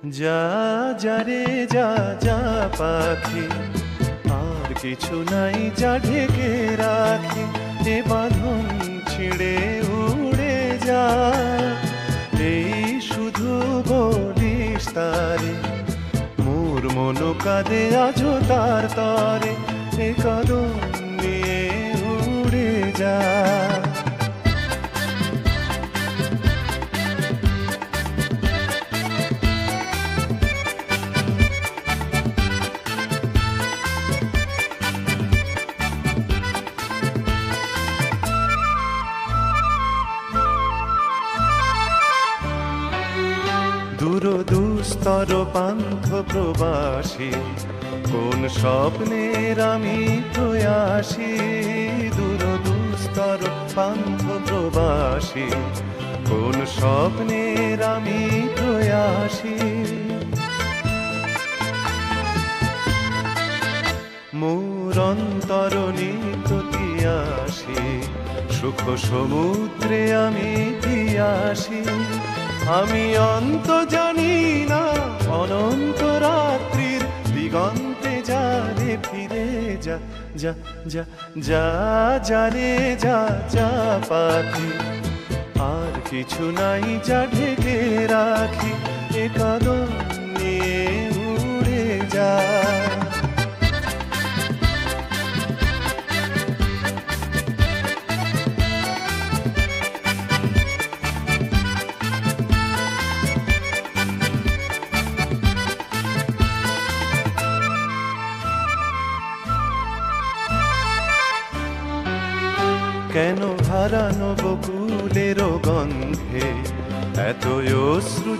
যা যা রে যা যা পাখি, আর কিছু নাই যা ঢেকে রাখি। এ বাঁধন ছিঁড়ে উড়ে যা, এই শুধু বলিস তারে। মোর মন কাঁদে আজো তার তরে, এ কাঁদন নিয়ে উড়ে যা। দূর দুস্তর পান্থ প্রবাসী, কোন স্বপ্নের আমি প্রয়াসী। দূর দুস্তর পান্থ প্রবাসী, কোন স্বপ্নের আমি প্রয়াসী। মোর অন্তর নিত তিয়াসী, সুখ সমুদ্রে আমি পিয়াসী। আমি অন্ত জানি না অনন্ত রাত্রির দিগন্তে যারে ফিরে যা যা যা যা যা রে যা যা পাখি, আর কিছু নাই যা ঢেকে রাখি। এ কাঁদন নিয়ে উড়ে যা। কেন হারানো বকুলের গন্ধে এত অশ্রু